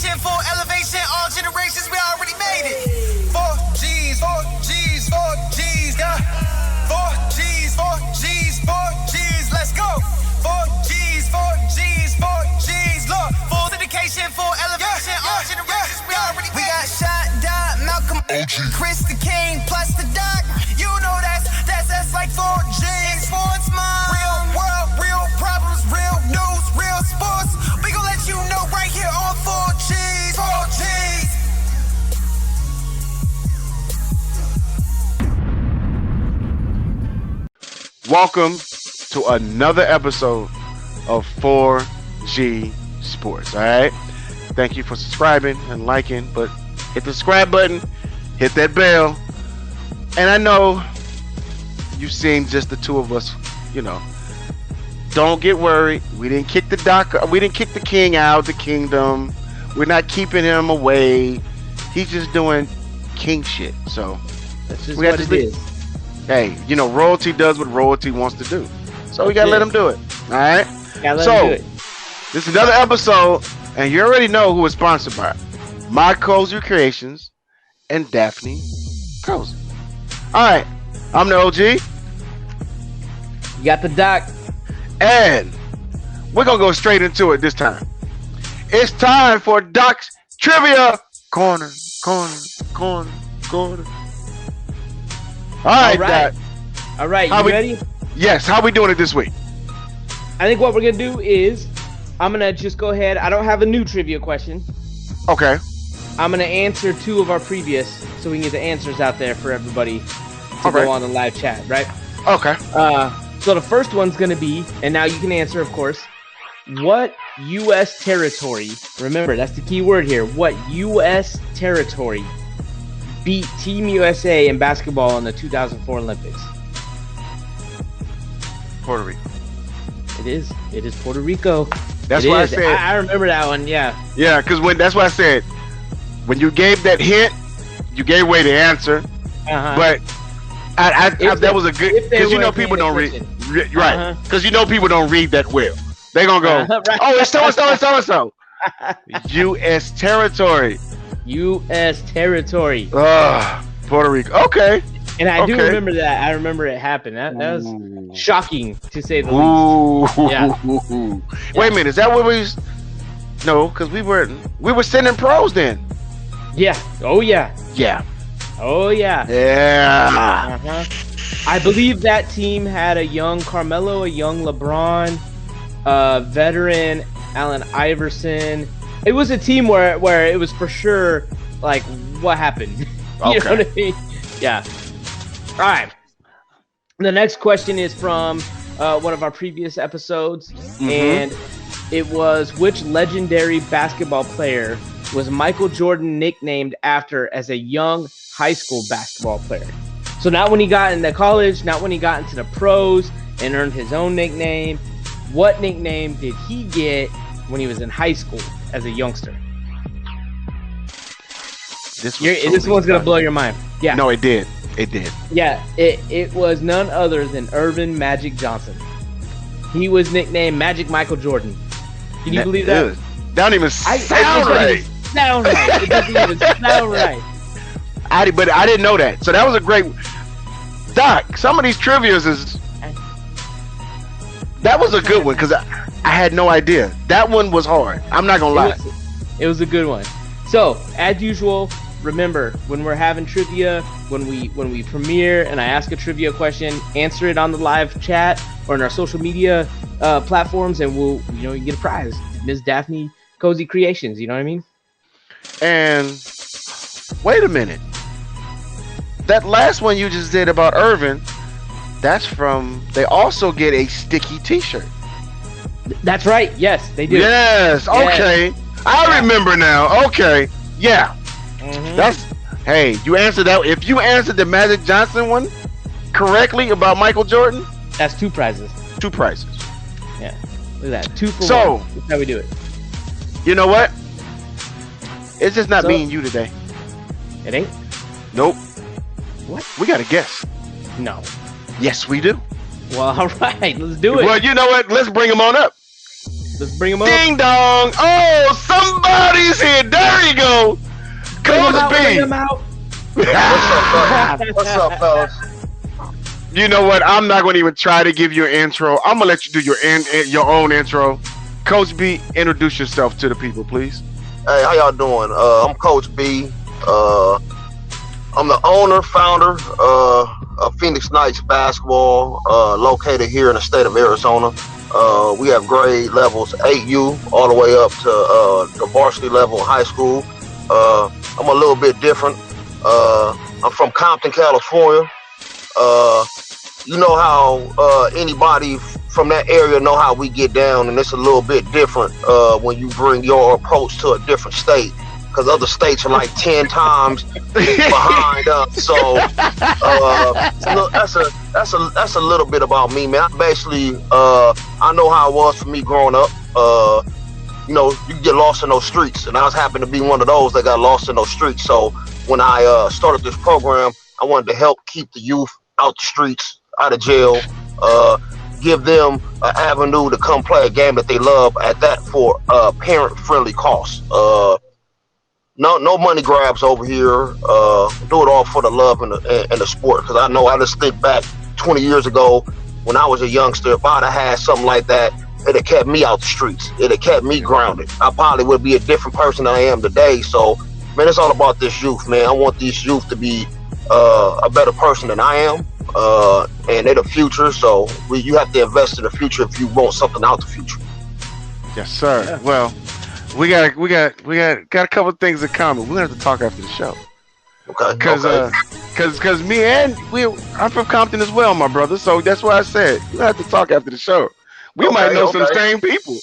dedication, full elevation, all generations, we already made it. 4 G's, 4 G's, 4 G's, yeah. 4 G's, 4 G's, 4 G's, let's go. 4 G's, 4 G's, 4 G's, look. Full dedication, full elevation, all generations, we already made it. We got Shot, Dot, Malcolm, Chris the King, plus the Doc. You know that's like 4 G's. Sports Mind. Real world, real problems, real news, real sports. We gon' let you know right here on 4 G's. 4 G's. Welcome to another episode of 4G Sports. All right. Thank you for subscribing and liking, but hit the subscribe button, hit that bell. And I know you've seen just the two of us, you know. Don't get worried. We didn't kick the king out of the kingdom. We're not keeping him away. He's just doing king shit. So that's just what it is. Hey, you know, royalty does what royalty wants to do. So we gotta let him do it. All right. So this is another episode, and you already know who it's sponsored by. My Cozy Creations and Daphne Cozy. All right, I'm the OG. You got the Doc. And we're going to go straight into it this time. It's time for Doc's Trivia Corner. All right, Doc. All right, you ready? Yes, how we doing it this week? I think what we're going to do is I'm going to just go ahead. I don't have a new trivia question. Okay. I'm going to answer 2 of our previous so we can get the answers out there for everybody to go on the live chat, right? Okay. So the first one's going to be, and now you can answer, of course, what U.S. territory, remember, that's the key word here, what U.S. territory beat Team USA in basketball in the 2004 Olympics? Puerto Rico. It is Puerto Rico. That's what I said. I remember that one, yeah. Yeah, because that's what I said. When you gave that hint, you gave away the answer. Uh-huh. But that was a good, because you know people don't read, right? Because you know people don't read that well. They're gonna go, right. Oh, it's so and so. U.S. territory. U.S. territory. Puerto Rico. Okay. And I do remember that. I remember it happened. That was shocking to say the least. Yeah. Wait a minute. Is that what we? No, because we were sending pros then. Yeah. Oh yeah. Yeah. Oh yeah. Yeah. I believe that team had a young Carmelo, a young LeBron, veteran Allen Iverson. It was a team where it was for sure like what happened. You know what I mean? Yeah. All right. The next question is from one of our previous episodes, and it was, which legendary basketball player was Michael Jordan nicknamed after as a young high school basketball player? So not when he got into college, not when he got into the pros and earned his own nickname. What nickname did he get when he was in high school as a youngster? This one's going to blow your mind. Yeah. No, it did. It did. Yeah, it was none other than Irvin Magic Johnson. He was nicknamed Magic Michael Jordan. Can you believe that? That don't even sound right. It doesn't even sound right. But I didn't know that. So that was a great... Doc, some of these trivias is... That was a good one because I had no idea. That one was hard. I'm not going to lie. It was a good one. So, as usual, remember, when we're having trivia, when we premiere and I ask a trivia question, answer it on the live chat or in our social media platforms, and you get a prize. Ms. Daphne Cozy Creations, you know what I mean? And wait a minute. That last one you just did about Irvin, that's from, they also get a sticky t-shirt. That's right. Yes, they do. Yes. Okay. Yes. I remember now. Okay. Yeah. Hey, you answered that. If you answered the Magic Johnson one correctly about Michael Jordan, that's 2 prizes. 2 prizes. Yeah. Look at that. 2 for 1. That's how we do it. You know what? It's just not me and you today. It ain't? Nope. What? We got a guest. No. Yes, we do. Well, all right. Let's do it. Well, you know what? Let's bring him on up. Let's bring him up. Ding dong! Oh, somebody's here. There you go. Coach B. Bring him out. What's up, fellas? You know what? I'm not going to even try to give you an intro. I'm going to let you do your own intro. Coach B, introduce yourself to the people, please. Hey, how y'all doing? I'm Coach B. I'm the owner, founder of Phoenix Knights Basketball, located here in the state of Arizona. We have grade levels 8U all the way up to the varsity level in high school. I'm a little bit different. I'm from Compton, California. You know how anybody from that area know how we get down, and it's a little bit different when you bring your approach to a different state, because other states are like 10 times behind us. So that's a little bit about me, man. I know how it was for me growing up. You know, you get lost in those streets, and I was happen to be one of those that got lost in those streets. So when I started this program, I wanted to help keep the youth out the streets, out of jail, give them an avenue to come play a game that they love at that for parent-friendly cost. No money grabs over here. Do it all for the love and the sport. Because I know, I just think back 20 years ago when I was a youngster, if I'd have had something like that, it'd have kept me out the streets. It'd have kept me grounded. I probably would be a different person than I am today. So, man, it's all about this youth, man. I want these youth to be a better person than I am. And they're the future. So you have to invest in the future if you want something out the future. Yes, sir. Yeah. Well, we got a couple of things in common. We're gonna have to talk after the show. Okay. Because I'm from Compton as well, my brother. So that's why I said we have to talk after the show. We might know some same people.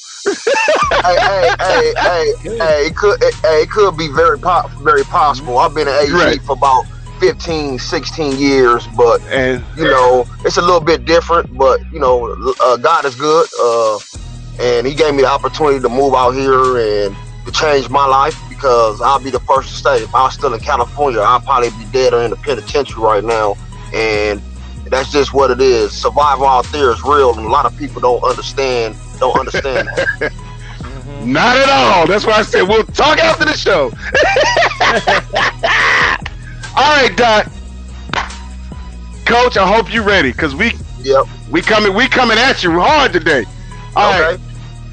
It could be very possible. I've been at AZ for about 15, 16 years, but you know, it's a little bit different, but you know, God is good, and he gave me the opportunity to move out here and to change my life, because I'll be the first to say, if I was still in California, I'd probably be dead or in the penitentiary right now, and that's just what it is. Survival out there is real, and a lot of people don't understand that. Not at all. That's why I said we'll talk after the show. All right, Doc. Coach, I hope you're ready, because we coming at you hard today. All right.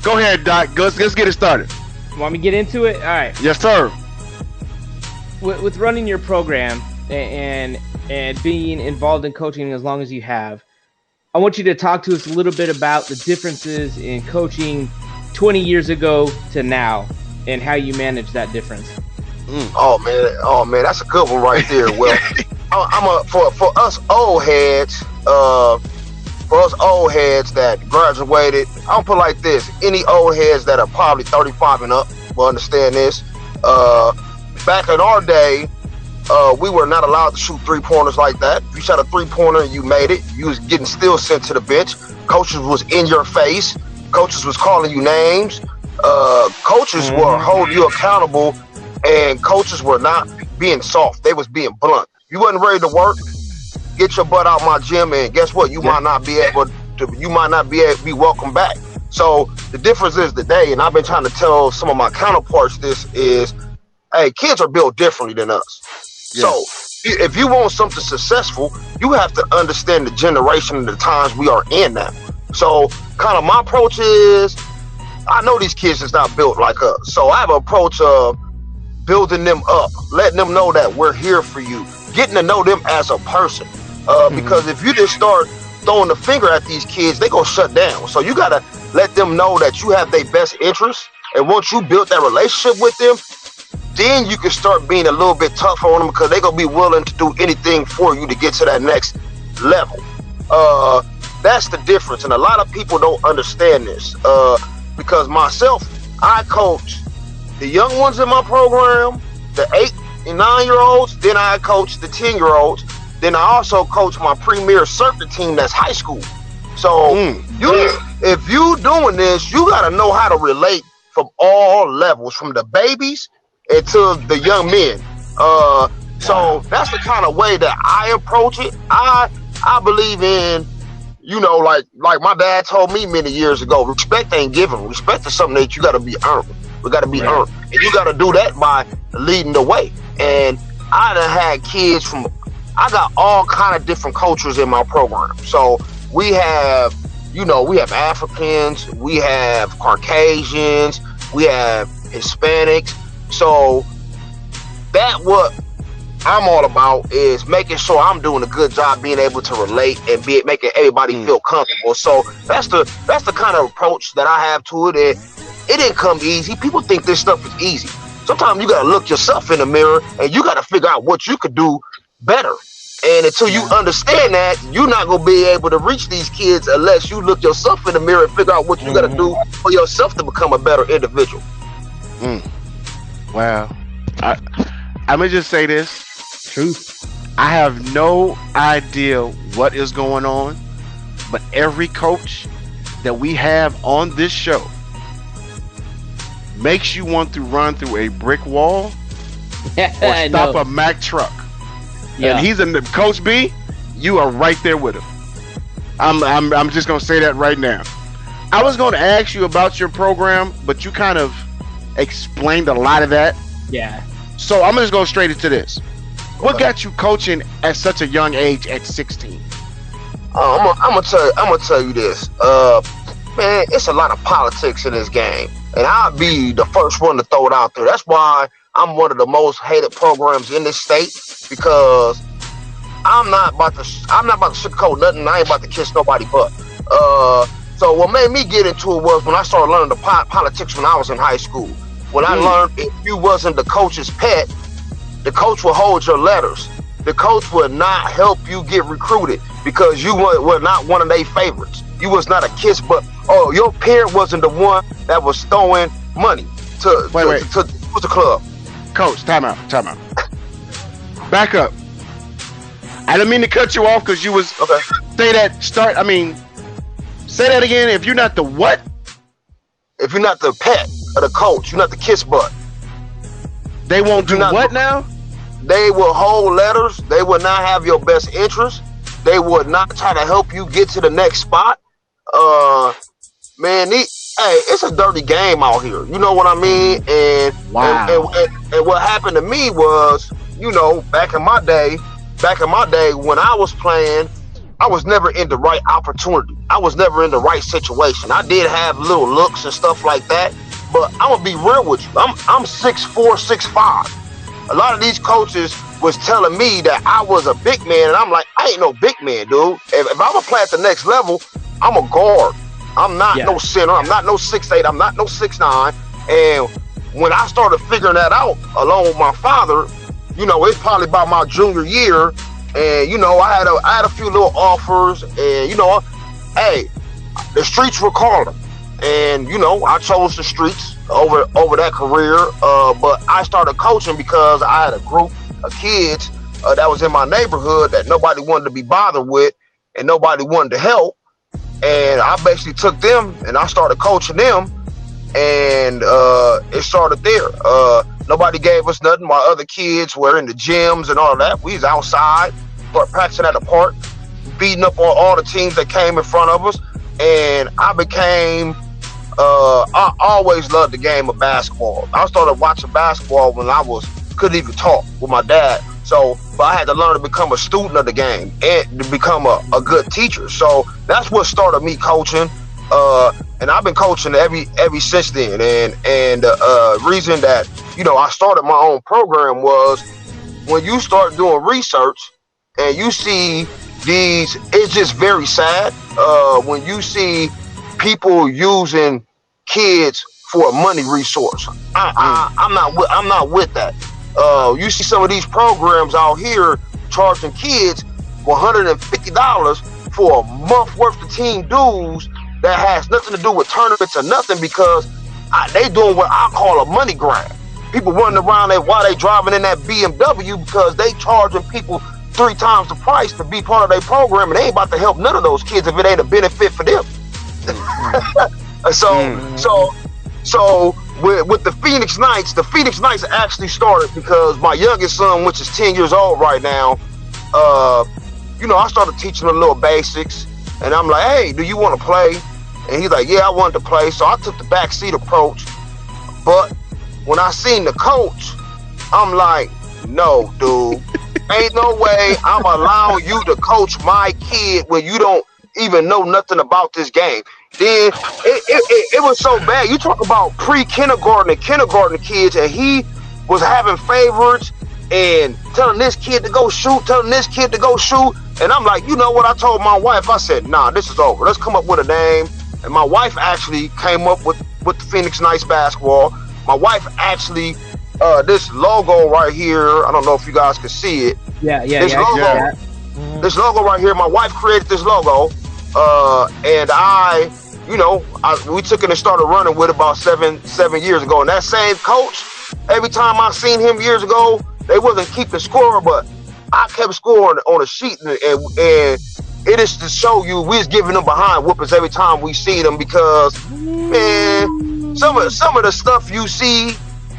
Go ahead, Doc. Let's get it started. Want me to get into it? All right. Yes, sir. With running your program and being involved in coaching as long as you have, I want you to talk to us a little bit about the differences in coaching 20 years ago to now and how you manage that difference. Oh man, that's a good one right there. Well, for us old heads, that graduated, I'm gonna put it like this: any old heads that are probably 35 and up will understand this. Back in our day, we were not allowed to shoot 3-pointers like that. If you shot a 3-pointer and you made it, you was getting still sent to the bench. Coaches was in your face. Coaches was calling you names. Coaches were holding you accountable. And coaches were not being soft; they was being blunt. You wasn't ready to work, get your butt out my gym, and guess what? You might not be able to be welcome back. So the difference is today, and I've been trying to tell some of my counterparts this is, hey, kids are built differently than us. Yeah. So if you want something successful, you have to understand the generation and the times we are in now. So kind of my approach is, I know these kids is not built like us, so I have an approach of building them up, letting them know that we're here for you, getting to know them as a person. Because if you just start throwing the finger at these kids, they gonna shut down. So you gotta let them know that you have their best interests, and once you build that relationship with them, then you can start being a little bit tougher on them, because they're gonna be willing to do anything for you to get to that next level. That's the difference, and a lot of people don't understand this. Because myself, I coach the young ones in my program, the 8 and 9-year-olds, then I coach the 10-year-olds, then I also coach my premier circuit team that's high school. So if you doing this, you gotta know how to relate from all levels, from the babies to the young men. So that's the kind of way that I approach it. I believe in you know, like my dad told me many years ago, respect ain't given. Respect is something that you got to be earned. We got to be earned, and you got to do that by leading the way. And I done had kids from. I got all kind of different cultures in my program. So we have, you know, we have Africans, we have Caucasians, we have Hispanics. So that what I'm all about is making sure I'm doing a good job being able to relate and making everybody feel comfortable. So that's the kind of approach that I have to it. And it didn't come easy. People think this stuff is easy. Sometimes you gotta look yourself in the mirror and you gotta figure out what you could do better. And until you understand that, you're not gonna be able to reach these kids unless you look yourself in the mirror and figure out what you gotta do for yourself to become a better individual. Wow. I'm gonna just say this. Truth. I have no idea what is going on, but every coach that we have on this show makes you want to run through a brick wall or stop a Mack truck. Yeah. And he's in the Coach B, you are right there with him. I'm just gonna say that right now. I was gonna ask you about your program, but you kind of explained a lot of that. Yeah. So I'm just going straight into this. What got you coaching at such a young age at 16? I'm gonna tell you this. Man, it's a lot of politics in this game, and I'll be the first one to throw it out there. That's why I'm one of the most hated programs in this state, because I'm not about to sugarcoat nothing. I ain't about to kiss nobody butt. So what made me get into it was when I started learning the politics when I was in high school. When I learned if you wasn't the coach's pet, the coach will hold your letters. The coach will not help you get recruited because you were not one of their favorites. You was not a kiss butt. Oh, your parent wasn't the one that was throwing money to the club. Coach, time out. Back up. I didn't mean to cut you off because you was say that again. If you're not the what? If you're not the pet of the coach, you're not the kiss butt. They won't do what now? They will hold letters. They will not have your best interest. They would not try to help you get to the next spot. Man, it's a dirty game out here. You know what I mean? And what happened to me was, you know, back in my day when I was playing, I was never in the right opportunity. I was never in the right situation. I did have little looks and stuff like that, but I'm gonna be real with you. I'm 6'4", 6'5". A lot of these coaches was telling me that I was a big man, and I'm like, I ain't no big man, dude. If I'm gonna play at the next level, I'm a guard. I'm not no center. I'm not no 6'8". I'm not no 6'9". And when I started figuring that out, along with my father, you know, it's probably about my junior year, and you know, I had a few little offers, and you know, hey, the streets were calling, and you know, I chose the streets over that career. But I started coaching because I had a group of kids that was in my neighborhood that nobody wanted to be bothered with, and nobody wanted to help. And I basically took them and I started coaching them, and it started there. Nobody gave us nothing. My other kids were in the gyms and all of that. We was outside, practicing at the park, beating up on all the teams that came in front of us. And I always loved the game of basketball. I started watching basketball when I couldn't even talk with my dad. But I had to learn to become a student of the game and to become a good teacher. So that's what started me coaching. And I've been coaching every since then. And the reason that, you know, I started my own program was when you start doing research and you see it's just very sad when you see people using kids for a money resource. I'm not with that. You see some of these programs out here charging kids $150 for a month worth of team dues that has nothing to do with tournaments or nothing, because they doing what I call a money grab. People running around while they driving in that BMW because they charging people 3 times the price to be part of their program, and they ain't about to help none of those kids if it ain't a benefit for them. So with the Phoenix Knights actually started because my youngest son, which is 10 years old right now, you know, I started teaching him little basics, And I'm like, hey, do you want to play? And he's like, yeah, I wanted to play. So I took the backseat approach. But when I seen the coach, I'm like, no, dude. Ain't no way I'm allowing you to coach my kid when you don't even know nothing about this game. Then it was so bad. You talk about pre-kindergarten and kindergarten kids, and he was having favorites and telling this kid to go shoot, telling this kid to go shoot. And I'm like, you know what? I told my wife, I said, nah, this is over. Let's come up with a name. And my wife actually came up with the Phoenix Knights basketball. My wife actually, this logo right here, I don't know if you guys can see it. This logo right here, my wife created this logo. And we took it and started running with about seven years ago. And that same coach, every time I seen him years ago, they wasn't keeping score, but I kept scoring on a sheet, and it is to show you we was giving them behind whoopers every time we see them, because man, some of the stuff you see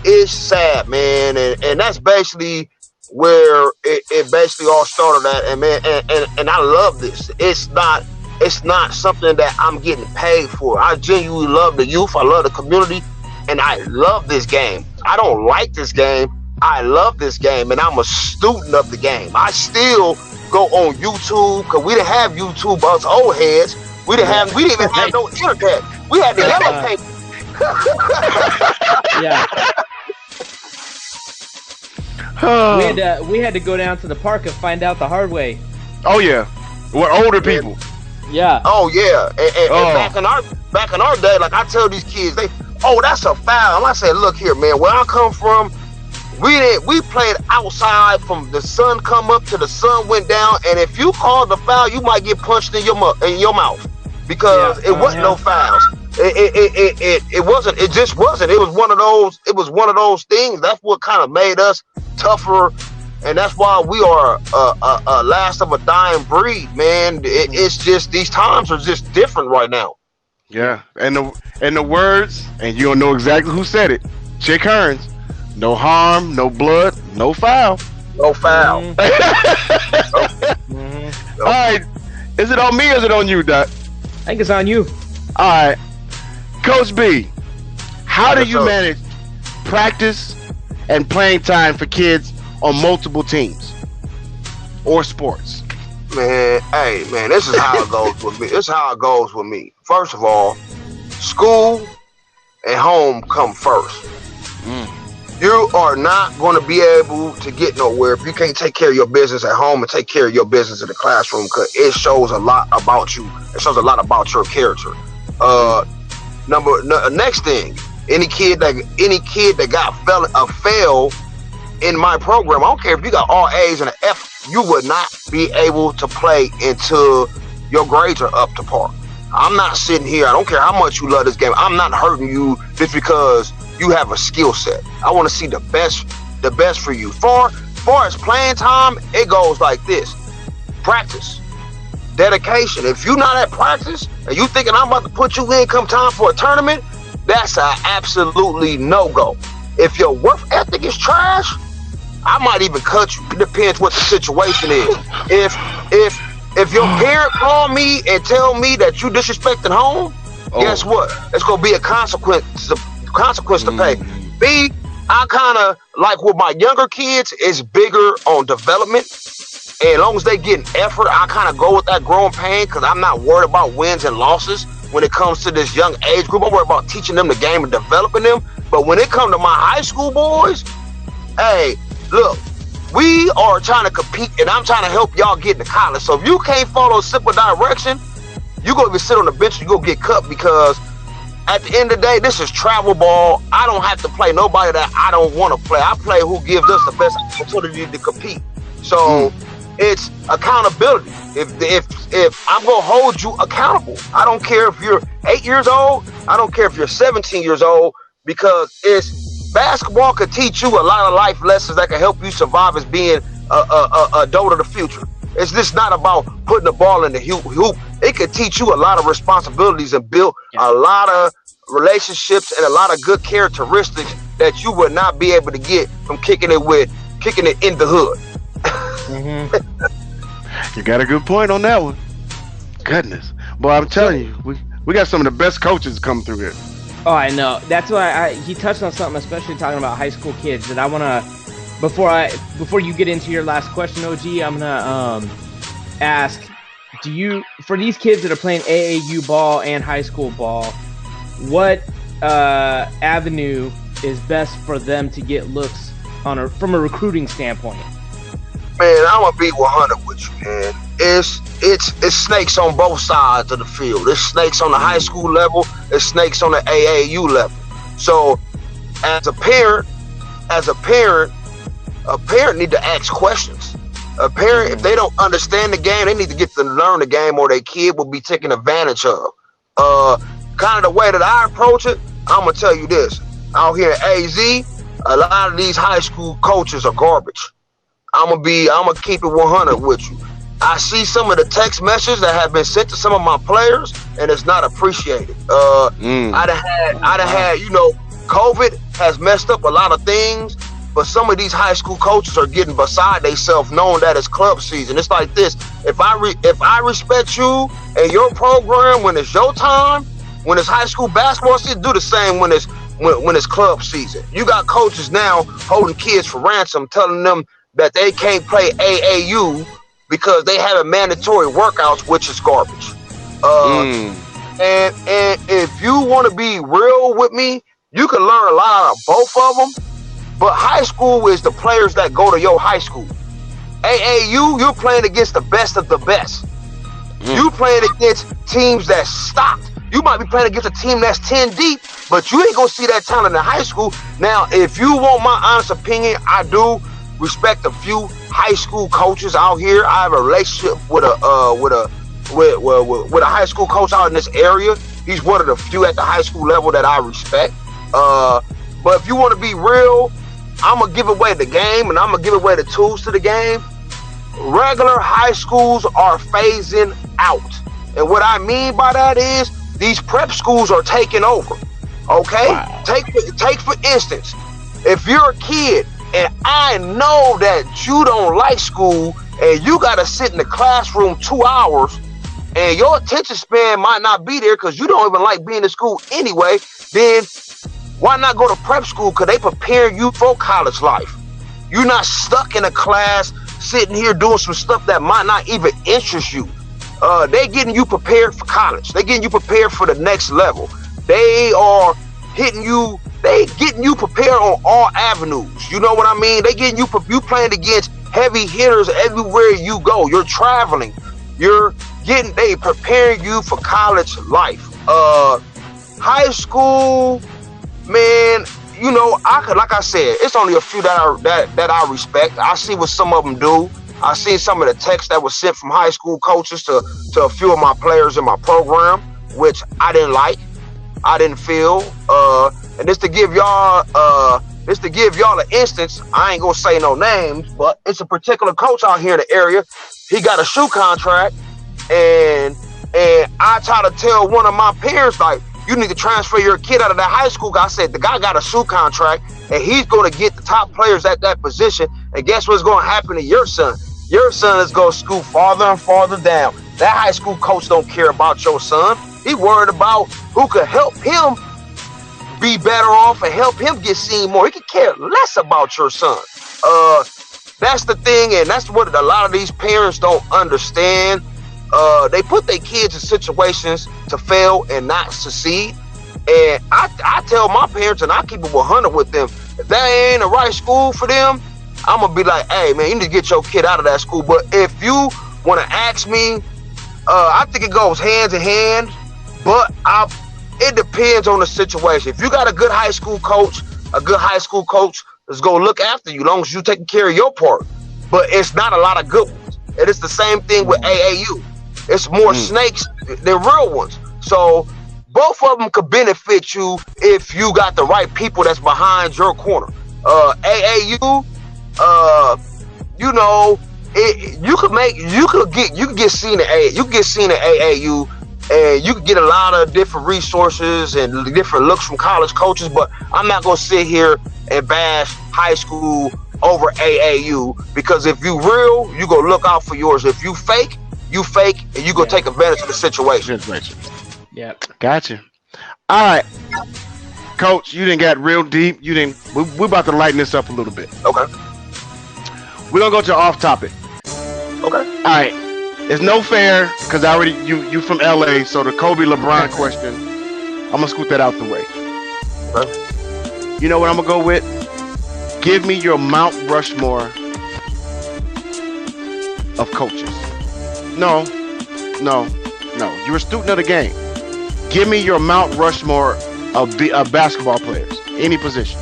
is sad, man, and that's basically where it basically all started at. And man, and I love this. It's not something that I'm getting paid for. I genuinely love the youth. I love the community, and I love this game. I don't like this game. I love this game, and I'm a student of the game. I still go on YouTube, because we didn't have YouTube, us old heads. We didn't even have no internet. We had the yellow tape. We had to go down to the park and find out the hard way. Oh yeah, we're older people. Yeah. Oh yeah, and back in our day, like I tell these kids, that's a foul. And I say, look here, man, where I come from, we played outside from the sun come up to the sun went down, and if you called the foul, you might get punched in your mouth, because it wasn't no fouls. It wasn't. It just wasn't. It was one of those. It was one of those things. That's what kind of made us tougher, and that's why we are a last of a dying breed, man. It's just these times are just different right now. Yeah, and the words, and you don't know exactly who said it. Chick Hearns. No harm, no blood, no foul. No foul. All right. Is it on me or is it on you, Doc? I think it's on you. All right. Coach B, how do you manage practice and playing time for kids on multiple teams or sports? Man, this is how it goes with me. This is how it goes with me. First of all, school and home come first. You are not going to be able to get nowhere if you can't take care of your business at home and take care of your business in the classroom, because it shows a lot about you. It shows a lot about your character. Next thing, any kid that got failed in my program, I don't care if you got all A's and an F, you would not be able to play until your grades are up to par. I'm not sitting here. I don't care how much you love this game. I'm not hurting you just because you have a skill set. I want to see the best for you. Far as playing time, it goes like this: practice, dedication. If you're not at practice and you thinking I'm about to put you in come time for a tournament, that's an absolutely no-go. If your work ethic is trash, I might even cut you. It depends what the situation is. If your parent call me and tell me that you disrespecting home, guess what? It's gonna be a consequence to pay. B, I kind of like with my younger kids, it's bigger on development. And as long as they get an effort, I kind of go with that growing pain, because I'm not worried about wins and losses when it comes to this young age group. I'm worried about teaching them the game and developing them. But when it comes to my high school boys, hey, look, we are trying to compete, and I'm trying to help y'all get into college. So if you can't follow a simple direction, you're going to sit on the bench and you're going to get cut, because at the end of the day, this is travel ball. I don't have to play nobody that I don't want to play. I play who gives us the best opportunity to compete. So it's accountability. If I'm going to hold you accountable, I don't care if you're 8 years old. I don't care if you're 17 years old, because basketball could teach you a lot of life lessons that can help you survive as being a adult of the future. It's just not about putting the ball in the hoop. It could teach you a lot of responsibilities and build a lot of relationships and a lot of good characteristics that you would not be able to get from kicking it in the hood. You got a good point on that one. goodness. Boy, I'm telling you, we got some of the best coaches come through here. Oh, I know. That's why he touched on something, especially talking about high school kids, that I want to, before you get into your last question, OG, I'm going to ask, for these kids that are playing AAU ball and high school ball, what avenue is best for them to get looks from a recruiting standpoint? Man, I'm gonna be 100 with you, man. It's snakes on both sides of the field. It's snakes on the high school level. It's snakes on the AAU level. So, as a parent need to ask questions. A parent, if they don't understand the game, they need to get to learn the game, or their kid will be taken advantage of. Kind of the way that I approach it, I'm gonna tell you this. Out here in AZ, a lot of these high school coaches are garbage. I'm gonna keep it 100 with you. I see some of the text messages that have been sent to some of my players, and it's not appreciated. I'd have had, COVID has messed up a lot of things, but some of these high school coaches are getting beside themselves, knowing that it's club season. It's like this: if I respect you and your program when it's your time, when it's high school basketball season, do the same when it's club season. You got coaches now holding kids for ransom, telling them that they can't play AAU because they have mandatory workouts, which is garbage. And if you want to be real with me, you can learn a lot out of both of them. But high school is the players that go to your high school. AAU, you're playing against the best of the best. You playing against teams that stopped. You might be playing against a team that's 10 deep, but you ain't gonna see that talent in high school. Now, if you want my honest opinion, I do respect a few high school coaches out here. I have a relationship with a high school coach out in this area. He's one of the few at the high school level that I respect. But if you want to be real, I'm gonna give away the game, and I'm gonna give away the tools to the game. Regular high schools are phasing out, and what I mean by that is these prep schools are taking over. Okay, wow. Take for instance, if you're a kid and I know that you don't like school and you gotta sit in the classroom 2 hours and your attention span might not be there because you don't even like being in school anyway, then why not go to prep school? Because they prepare you for college life. You're not stuck in a class sitting here doing some stuff that might not even interest you. They getting you prepared for college. They getting you prepared for the next level. They are getting you prepared on all avenues. You know what I mean? They getting you playing against heavy hitters everywhere you go. You're traveling. They preparing you for college life. High school, man, like I said, it's only a few that I respect. I see what some of them do. I seen some of the texts that was sent from high school coaches to a few of my players in my program, which I didn't like. I didn't feel. And just to give y'all an instance, I ain't gonna say no names, but it's a particular coach out here in the area. He got a shoe contract, and I try to tell one of my parents, like, you need to transfer your kid out of that high school. I said, the guy got a shoe contract, and he's going to get the top players at that position. And guess what's going to happen to your son? Your son is going to scoot farther and farther down. That high school coach don't care about your son. He worried about who could help him be better off and help him get seen more. He could care less about your son. That's the thing, and that's what a lot of these parents don't understand. They put their kids in situations to fail and not succeed. And I tell my parents, and I keep it 100 with them, if that ain't the right school for them, I'm going to be like, hey, man, you need to get your kid out of that school. But if you want to ask me, I think it goes hand in hand, but it depends on the situation. If you got a good high school coach is going to look after you as long as you taking care of your part. But it's not a lot of good ones. And it's the same thing with AAU. It's more snakes than real ones. So both of them could benefit you if you got the right people that's behind your corner. AAU, you could get seen at AAU. You could get seen at AAU, and you could get a lot of different resources and different looks from college coaches. But I'm not gonna sit here and bash high school over AAU, because if you real, you go look out for yours. If you fake, you fake, and you go take advantage of the situation. Yeah. Gotcha. All right, Coach, you didn't get real deep. We're about to lighten this up a little bit. Okay. We're gonna go to off topic. Okay. All right. It's no fair because I already you from LA, so the Kobe LeBron question, I'm gonna scoot that out the way. Okay. You know what I'm gonna go with? Give me your Mount Rushmore of coaches. No. You're a student of the game. Give me your Mount Rushmore of basketball players, any position,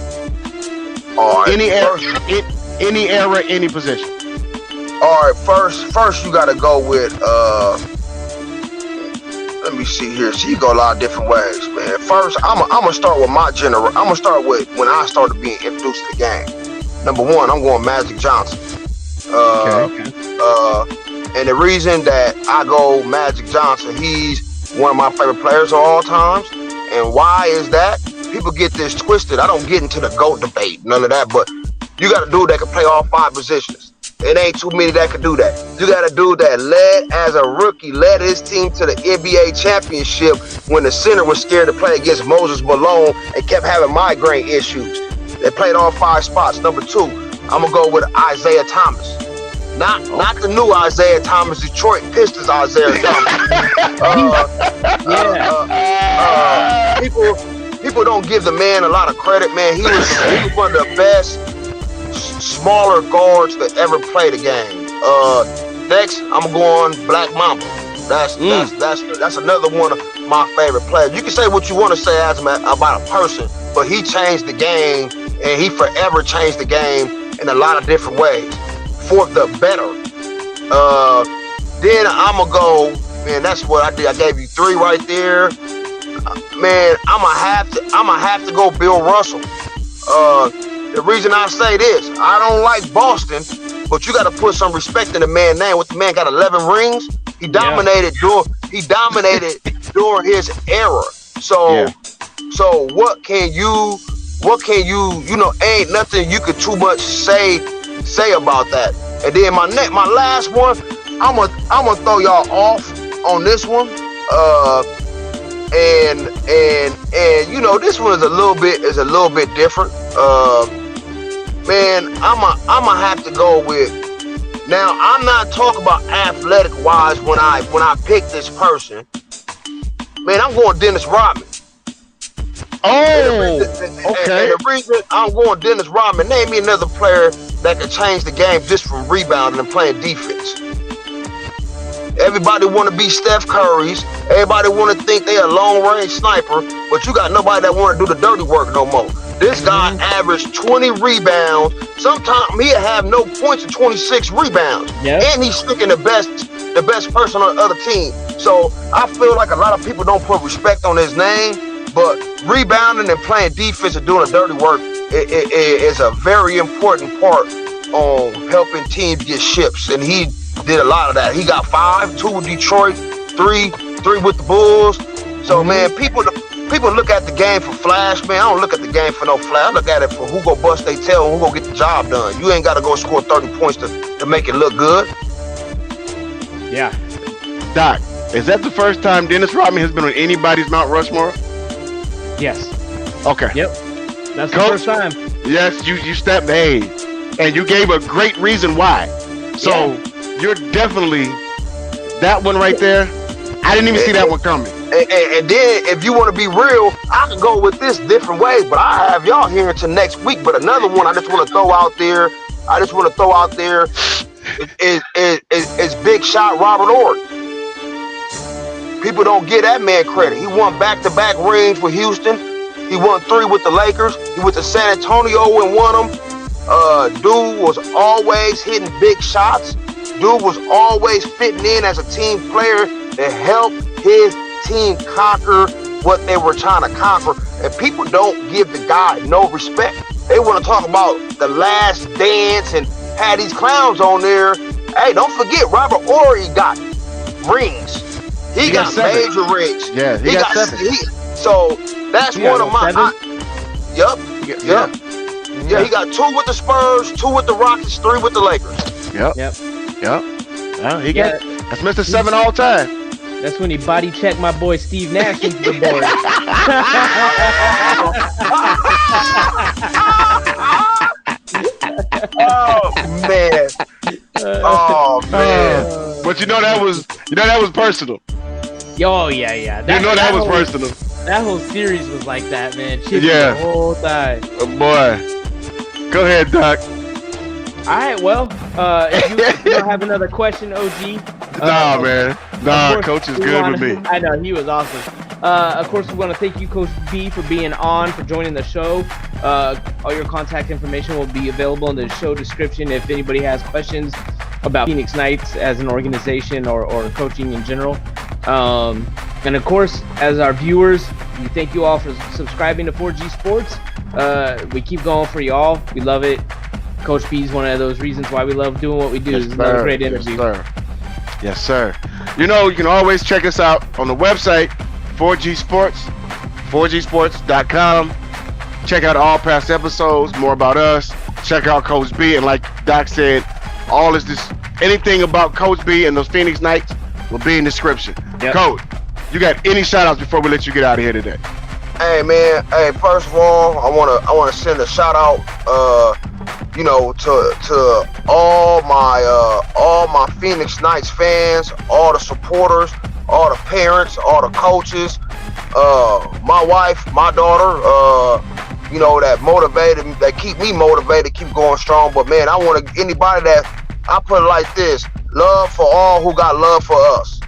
All right. any era, any position. All right. First you got to go with. Let me see here. So you go a lot of different ways, man. First, I'm gonna start with my I'm gonna start with when I started being introduced to the game. Number one, I'm going Magic Johnson. And the reason that I go Magic Johnson, he's one of my favorite players of all times. And why is that? People get this twisted. I don't get into the GOAT debate, none of that. But you got a dude that can play all 5 positions. It ain't too many that can do that. You got a dude that as a rookie, led his team to the NBA championship when the center was scared to play against Moses Malone and kept having migraine issues. They played all 5 spots. Number 2, I'm going to go with Isaiah Thomas. Not the new Isaiah Thomas, Detroit Pistons Isaiah Thomas. People don't give the man a lot of credit, man. He was one of the best smaller guards to ever play the game. Next, I'm going Black Mamba. That's another one of my favorite players. You can say what you want to say about a person, but he changed the game, and he forever changed the game in a lot of different ways for the better. Then I'm gonna go, man. That's what I did. I gave you 3 right there. Man, I'm gonna have to go Bill Russell. The reason I say this, I don't like Boston, but you got to put some respect in the man's name. What the man got 11 rings. He dominated during his era. So what can you ain't nothing you could too much say about that. And then my last one, I'm gonna throw y'all off on this one. And this one is a little bit different. Man, I'm gonna have to go with. Now, I'm not talking about athletic wise when I pick this person. Man, I'm going Dennis Rodman. Okay. And the reason I'm going Dennis Rodman, name me another player that can change the game just from rebounding and playing defense. Everybody want to be Steph Curry's. Everybody want to think they a long-range sniper, but you got nobody that want to do the dirty work no more. This guy averaged 20 rebounds. Sometimes he'll have no points and 26 rebounds. Yep. And he's sticking the best person on the other team. So I feel like a lot of people don't put respect on his name, but rebounding and playing defense and doing the dirty work is a very important part on helping teams get ships. And he did a lot of that. He got 5, 2 with Detroit, 3 with the Bulls. So man, people look at the game for flash, man. I don't look at the game for no flash. I look at it for who go bust they tail and who go get the job done. You ain't got to go score 30 points to make it look good. Yeah. Doc, is that the first time Dennis Rodman has been on anybody's Mount Rushmore? Yes. Okay. Yep. That's Coach, the first time. Yes, you stepped and you gave a great reason why. So you're definitely that one right there. I didn't even see that one coming. And then, if you want to be real, I can go with this different ways, but I have y'all here until next week. But another one I just want to throw out there, is big shot Robert Ory. People don't give that man credit. He won back-to-back rings with Houston. He won 3 with the Lakers. He went to San Antonio and won them. Dude was always hitting big shots. Dude was always fitting in as a team player to help his team conquer what they were trying to conquer. And people don't give the guy no respect. They want to talk about the last dance and had these clowns on there. Hey, don't forget, Robert Ory got rings. He got major rings. Yeah, he got 7. So that's one of my. Yup. He got 2 with the Spurs, 2 with the Rockets, 3 with the Lakers. Yep. Well, he got That's Mr. 7 all time. That's when he body checked my boy Steve Nash into the board. Oh man. Oh man. But you know that was personal. Oh yeah. That was personal. That whole series was like that, man. Chippy Yeah. the whole time. Oh, boy. Go ahead, Doc. All right, well, if you don't have another question, OG. Nah, man. Nah, course, Coach is we good wanna- with me. I know, he was awesome. Of course, we want to thank you, Coach B, for being on, for joining the show. All your contact information will be available in the show description if anybody has questions about Phoenix Knights as an organization or coaching in general. And of course, as our viewers, we thank you all for subscribing to 4G Sports. We keep going for y'all. We love it. Coach B is one of those reasons why we love doing what we do. Yes, It's another sir. great interview. Yes, sir. You know, you can always check us out on the website, 4G Sports, 4gsports.com. Check out all past episodes, more about us. Check out Coach B, and like Doc said, anything about Coach B and those Phoenix Knights will be in the description. Yep. Coach, you got any shout outs before we let you get out of here today? Hey man, first of all, I wanna send a shout out to all my Phoenix Knights fans, all the supporters, all the parents, all the coaches, my wife, my daughter, that keep me motivated, keep going strong. But man, I want anybody that, I put it like this: love for all who got love for us.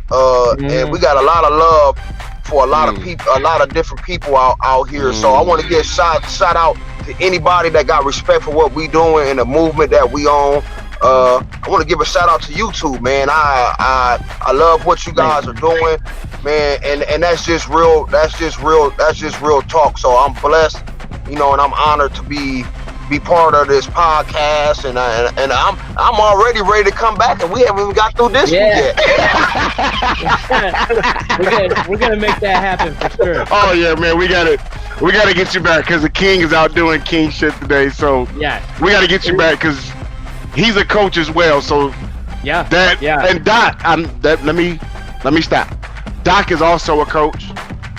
And we got a lot of love for a lot of people, a lot of different people out here. So I want to give shout out to anybody that got respect for what we doing and the movement that we on. I want to give a shout out to YouTube, man. I love what you guys are doing, man, and that's just real talk. So I'm blessed, and I'm honored to be part of this podcast, and I'm already ready to come back, and we haven't even got through this one yet. we're gonna make that happen for sure. Oh yeah, man, we gotta get you back because the King is out doing King shit today. So Yeah. we gotta get you back because he's a coach as well. So Yeah. and Doc, let me stop. Doc is also a coach.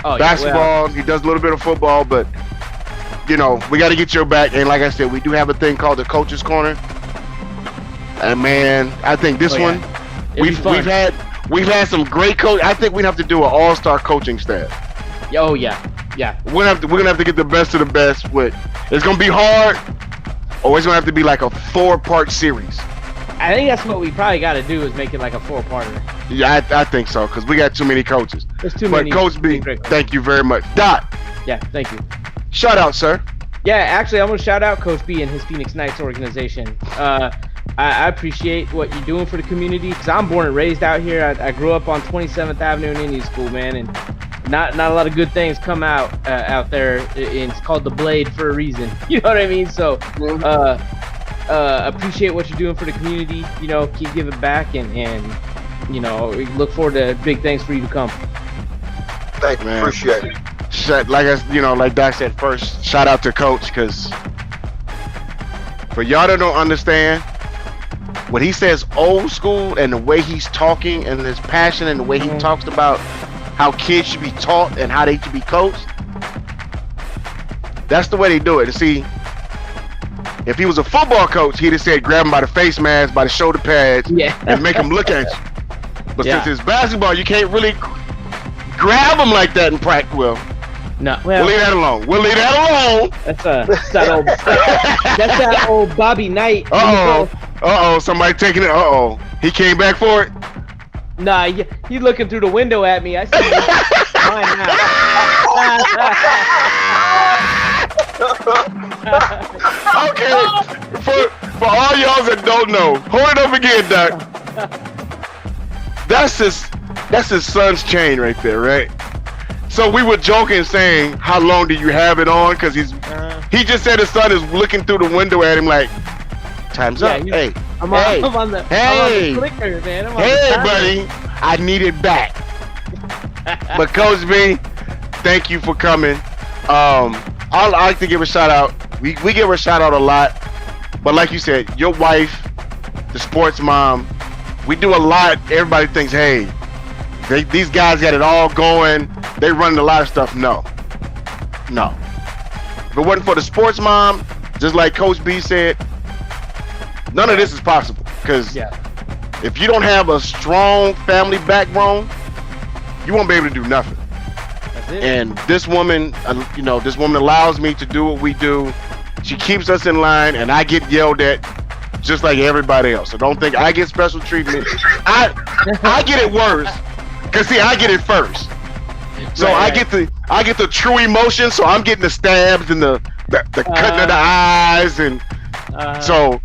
Oh, Basketball. He does a little bit of football, but we got to get your back. And like I said, we do have a thing called the Coach's Corner. And man, I think this one, we've had some great coach. I think we'd have to do an all-star coaching staff. Oh yeah. We're gonna have to get the best of the best. It's gonna be hard, or it's gonna have to be like a 4-part series. I think that's what we probably got to do is make it like a 4-parter. Yeah, I think so because we got too many coaches. There's too But many. Coach B, great coaches. thank you very much. Doc, Yeah, thank you. shout out, sir. Yeah, actually, I'm gonna shout out Coach B and his Phoenix Knights organization. I appreciate what you're doing for the community because I'm born and raised out here. I grew up on 27th Avenue in Indian School, man, and not a lot of good things come out there. It's called the Blade for a reason. You know what I mean? So, appreciate what you're doing for the community. Keep giving back, and we look forward to big things for you to come. Thank you, Man. appreciate it. Like Doc said first, shout out to Coach because for y'all that don't understand, when he says old school and the way he's talking and his passion and the way he talks about how kids should be taught and how they should be coached, that's the way they do it. And see, if he was a football coach, he'd have said grab him by the face mask, by the shoulder pads, and make him look at you. But since it's basketball, you can't really grab him like that in practice. Well, No, we'll leave that alone. That's that old Bobby Knight. Somebody taking it. He came back for it. Nah, he's looking through the window at me. I see him. Mine now. Okay, for all y'all that don't know, hold it up again, Doc. That's his son's chain right there, right? So we were joking, saying, "How long do you have it on?" Because he just said his son is looking through the window at him like, "Time's up." Hey, I'm on the clicker, man. Buddy, I need it back. But Coach B, thank you for coming. I like to give a shout out. We give her a shout out a lot, but like you said, your wife, the sports mom, we do a lot. Everybody thinks, hey, these guys got it all going. They running a lot of stuff. No. If it wasn't for the sports mom, just like Coach B said, none of this is possible. Because if you don't have a strong family backbone, you won't be able to do nothing. That's it. And this woman, this woman allows me to do what we do. She keeps us in line, and I get yelled at just like everybody else. So don't think I get special treatment. I get it worse, cause see, I get it first. So I get the true emotion. So I'm getting the stabs and the cutting of the eyes, and so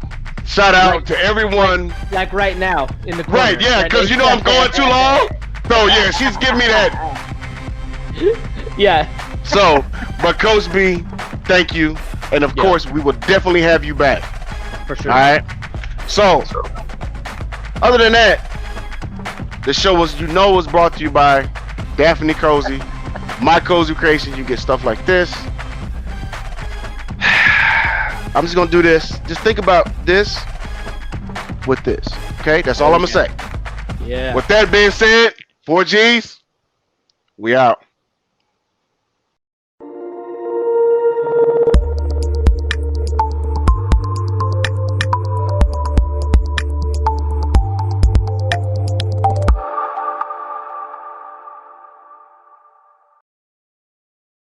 shout out to everyone. Like right now in the corner. Right, yeah, cause I'm going too long. So yeah, she's giving me that. Yeah. So, but Coach B, thank you, and of course we will definitely have you back. For sure. All right. So, other than that, the show was brought to you by Daphne Cozy, My Cozy Creation. You get stuff like this. I'm just gonna do this. Just think about this with this. Okay, that's all I'm gonna say. Yeah. With that being said, 4Gs, we out.